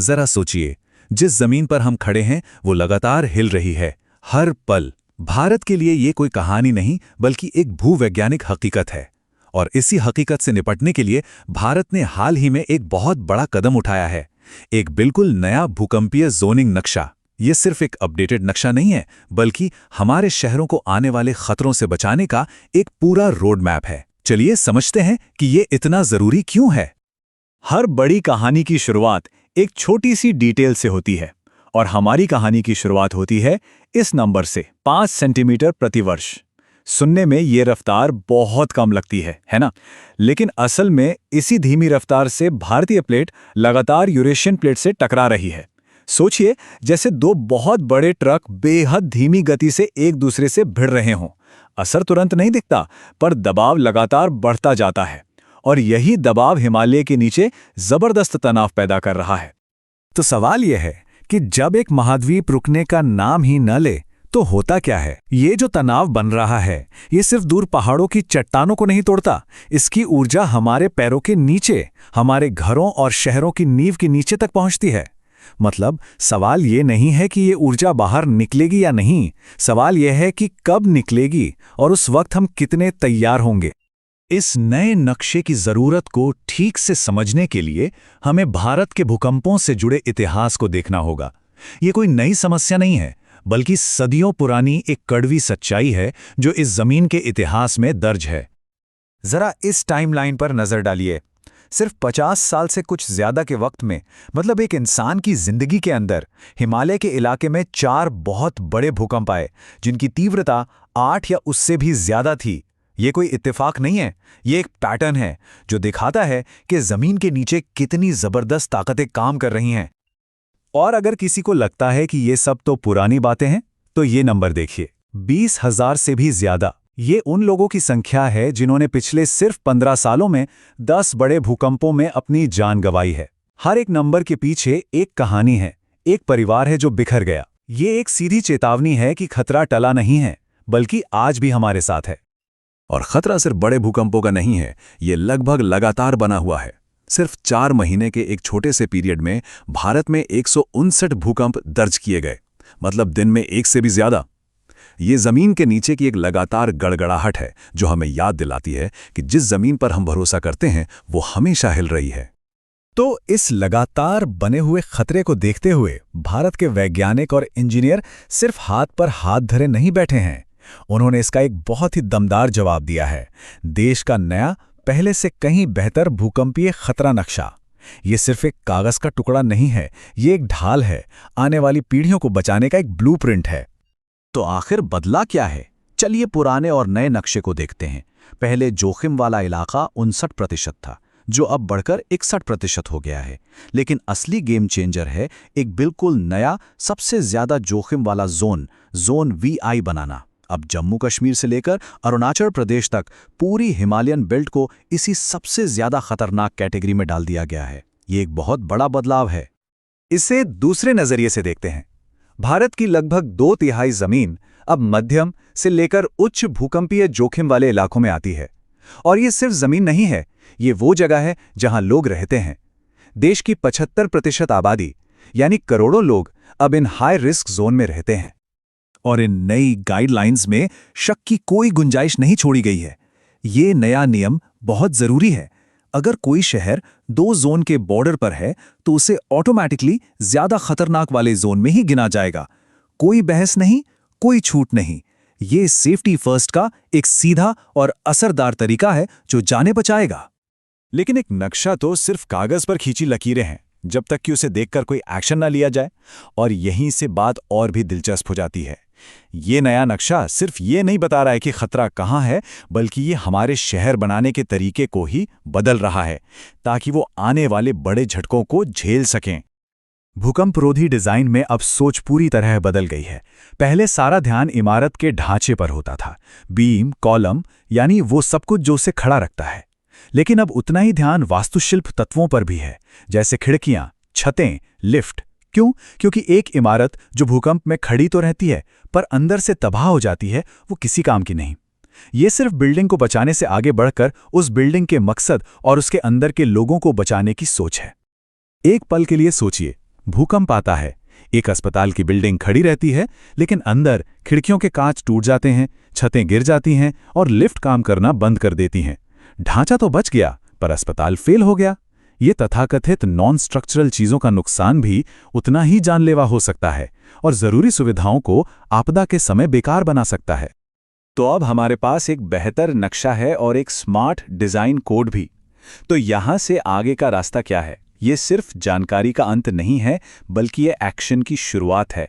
जरा सोचिए, जिस जमीन पर हम खड़े हैं वो लगातार हिल रही है, हर पल। भारत के लिए ये कोई कहानी नहीं बल्कि एक भूवैज्ञानिक हकीकत है। और इसी हकीकत से निपटने के लिए भारत ने हाल ही में एक बहुत बड़ा कदम उठाया है, एक बिल्कुल नया भूकंपीय जोनिंग नक्शा। ये सिर्फ एक अपडेटेड नक्शा नहीं है, बल्कि हमारे शहरों को आने वाले खतरों से बचाने का एक पूरा रोड मैप है। चलिए समझते हैं कि ये इतना जरूरी क्यों है। हर बड़ी कहानी की शुरुआत एक छोटी सी डिटेल से होती है, और हमारी कहानी की शुरुआत होती है इस नंबर से, 5 सेंटीमीटर प्रति वर्ष। सुनने में ये रफ्तार बहुत कम लगती है ना? लेकिन असल में इसी धीमी रफ्तार से भारतीय प्लेट लगातार यूरेशियन प्लेट से टकरा रही है। सोचिए, जैसे दो बहुत बड़े ट्रक बेहद धीमी गति से एक दूसरे से भिड़ रहे हों। असर तुरंत नहीं दिखता, पर दबाव लगातार बढ़ता जाता है, और यही दबाव हिमालय के नीचे जबरदस्त तनाव पैदा कर रहा है। तो सवाल यह है कि जब एक महाद्वीप रुकने का नाम ही न ले तो होता क्या है? ये जो तनाव बन रहा है, ये सिर्फ दूर पहाड़ों की चट्टानों को नहीं तोड़ता, इसकी ऊर्जा हमारे पैरों के नीचे, हमारे घरों और शहरों की नींव के नीचे तक पहुंचती है। मतलब सवाल ये नहीं है कि ये ऊर्जा बाहर निकलेगी या नहीं, सवाल यह है कि कब निकलेगी और उस वक्त हम कितने तैयार होंगे। इस नए नक्शे की जरूरत को ठीक से समझने के लिए हमें भारत के भूकंपों से जुड़े इतिहास को देखना होगा। ये कोई नई समस्या नहीं है, बल्कि सदियों पुरानी एक कड़वी सच्चाई है जो इस जमीन के इतिहास में दर्ज है। जरा इस टाइमलाइन पर नजर डालिए। सिर्फ 50 साल से कुछ ज्यादा के वक्त में, मतलब एक इंसान की जिंदगी के अंदर, हिमालय के इलाके में 4 बहुत बड़े भूकंप आए, जिनकी तीव्रता 8 या उससे भी ज्यादा थी। ये कोई इत्तेफाक नहीं है, ये एक पैटर्न है जो दिखाता है कि जमीन के नीचे कितनी जबरदस्त ताकतें काम कर रही हैं। और अगर किसी को लगता है कि ये सब तो पुरानी बातें हैं, तो ये नंबर देखिए, 20,000 से भी ज्यादा। ये उन लोगों की संख्या है जिन्होंने पिछले सिर्फ 15 सालों में 10 बड़े भूकंपों में अपनी जान गंवाई है। हर एक नंबर के पीछे एक कहानी है, एक परिवार है जो बिखर गया। ये एक सीधी चेतावनी है कि खतरा टला नहीं है, बल्कि आज भी हमारे साथ है। और खतरा सिर्फ बड़े भूकंपों का नहीं है, ये लगभग लगातार बना हुआ है। सिर्फ 4 महीने के एक छोटे से पीरियड में भारत में 159 भूकंप दर्ज किए गए, मतलब दिन में एक से भी ज्यादा। ये जमीन के नीचे की एक लगातार गड़गड़ाहट है जो हमें याद दिलाती है कि जिस जमीन पर हम भरोसा करते हैं वो हमेशा हिल रही है। तो इस लगातार बने हुए खतरे को देखते हुए भारत के वैज्ञानिक और इंजीनियर सिर्फ हाथ पर हाथ धरे नहीं बैठे हैं, उन्होंने इसका एक बहुत ही दमदार जवाब दिया है। देश का नया, पहले से कहीं बेहतर भूकंपीय खतरा नक्शा। ये सिर्फ एक कागज का टुकड़ा नहीं है, ये एक ढाल है, आने वाली पीढ़ियों को बचाने का एक ब्लूप्रिंट है। तो आखिर बदला क्या है? चलिए पुराने और नए नक्शे को देखते हैं। पहले जोखिम वाला इलाका 59% था, जो अब बढ़कर 61% हो गया है। लेकिन असली गेम चेंजर है एक बिल्कुल नया, सबसे ज्यादा जोखिम वाला जोन VI बनाना। अब जम्मू कश्मीर से लेकर अरुणाचल प्रदेश तक पूरी हिमालयन बेल्ट को इसी सबसे ज्यादा खतरनाक कैटेगरी में डाल दिया गया है। ये एक बहुत बड़ा बदलाव है। इसे दूसरे नजरिए से देखते हैं। भारत की लगभग 2/3 जमीन अब मध्यम से लेकर उच्च भूकंपीय जोखिम वाले इलाकों में आती है। और ये सिर्फ जमीन नहीं है, ये वो जगह है जहां लोग रहते हैं। देश की 75% आबादी, यानी करोड़ों लोग, अब इन हाई रिस्क जोन में रहते हैं। और इन नई गाइडलाइंस में शक की कोई गुंजाइश नहीं छोड़ी गई है। ये नया नियम बहुत जरूरी है। अगर कोई शहर 2 जोन के बॉर्डर पर है तो उसे ऑटोमैटिकली ज्यादा खतरनाक वाले जोन में ही गिना जाएगा। कोई बहस नहीं, कोई छूट नहीं। ये सेफ्टी फर्स्ट का एक सीधा और असरदार तरीका है जो जाने बचाएगा। लेकिन एक नक्शा तो सिर्फ कागज पर खींची लकीरें हैं, जब तक कि उसे देखकर कोई एक्शन ना लिया जाए। और यहीं से बात और भी दिलचस्प हो जाती है। ये नया नक्शा सिर्फ ये नहीं बता रहा है कि खतरा कहाँ है, बल्कि ये हमारे शहर बनाने के तरीके को ही बदल रहा है, ताकि वो आने वाले बड़े झटकों को झेल सकें। भूकंपरोधी डिजाइन में अब सोच पूरी तरह बदल गई है। पहले सारा ध्यान इमारत के ढांचे पर होता था, बीम, कॉलम, यानी वो सब कुछ जो उसे खड़ा रखता है। लेकिन अब उतना ही ध्यान वास्तुशिल्प तत्वों पर भी है, जैसे खिड़कियां, छतें, लिफ्ट। क्यों? क्योंकि एक इमारत जो भूकंप में खड़ी तो रहती है, पर अंदर से तबाह हो जाती है, वो किसी काम की नहीं। ये सिर्फ बिल्डिंग को बचाने से आगे बढ़कर उस बिल्डिंग के मकसद और उसके अंदर के लोगों को बचाने की सोच है। एक पल के लिए सोचिए, भूकंप आता है, एक अस्पताल की बिल्डिंग खड़ी रहती है, लेकिन अंदर खिड़कियों के कांच टूट जाते हैं, छतें गिर जाती हैं और लिफ्ट काम करना बंद कर देती हैं। ढांचा तो बच गया, पर अस्पताल फेल हो गया। ये तथाकथित नॉन स्ट्रक्चरल चीजों का नुकसान भी उतना ही जानलेवा हो सकता है और जरूरी सुविधाओं को आपदा के समय बेकार बना सकता है। तो अब हमारे पास एक बेहतर नक्शा है और एक स्मार्ट डिजाइन कोड भी। तो यहां से आगे का रास्ता क्या है? ये सिर्फ जानकारी का अंत नहीं है, बल्कि ये एक्शन की शुरुआत है।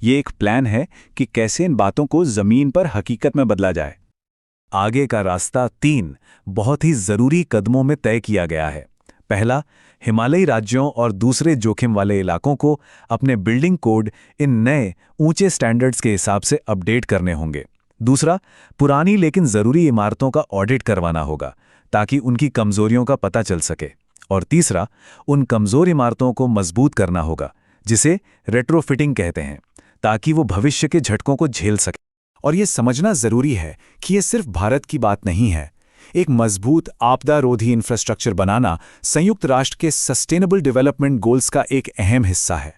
ये एक प्लान है कि कैसे इन बातों को जमीन पर हकीकत में बदला जाए। आगे का रास्ता 3 बहुत ही जरूरी कदमों में तय किया गया है। पहला, हिमालयी राज्यों और दूसरे जोखिम वाले इलाकों को अपने बिल्डिंग कोड इन नए ऊंचे स्टैंडर्ड्स के हिसाब से अपडेट करने होंगे। दूसरा, पुरानी लेकिन जरूरी इमारतों का ऑडिट करवाना होगा ताकि उनकी कमजोरियों का पता चल सके। और तीसरा, उन कमजोर इमारतों को मजबूत करना होगा, जिसे रेट्रोफिटिंग कहते हैं, ताकि वो भविष्य के झटकों को झेल सके। और ये समझना जरूरी है कि ये सिर्फ भारत की बात नहीं है। एक मजबूत आपदा-रोधी इंफ्रास्ट्रक्चर बनाना संयुक्त राष्ट्र के सस्टेनेबल डेवलपमेंट गोल्स का एक अहम हिस्सा है।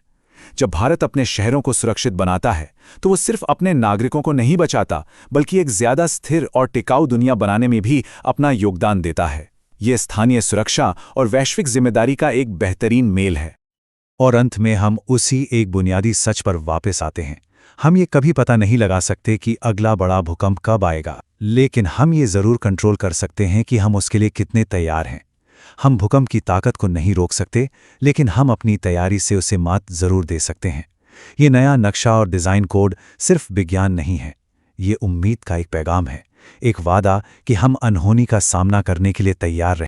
जब भारत अपने शहरों को सुरक्षित बनाता है, तो वो सिर्फ अपने नागरिकों को नहीं बचाता, बल्कि एक ज्यादा स्थिर और टिकाऊ दुनिया बनाने में भी अपना योगदान देता है। ये स्थानीय सुरक्षा और वैश्विक जिम्मेदारी का एक बेहतरीन मेल है। और अंत में हम उसी एक बुनियादी सच पर वापस आते हैं। हम ये कभी पता नहीं लगा सकते कि अगला बड़ा भूकंप कब आएगा, लेकिन हम ये जरूर कंट्रोल कर सकते हैं कि हम उसके लिए कितने तैयार हैं। हम भूकंप की ताकत को नहीं रोक सकते, लेकिन हम अपनी तैयारी से उसे मात जरूर दे सकते हैं। ये नया नक्शा और डिज़ाइन कोड सिर्फ विज्ञान नहीं है, ये उम्मीद का एक पैगाम है, एक वादा कि हम अनहोनी का सामना करने के लिए तैयार रहें।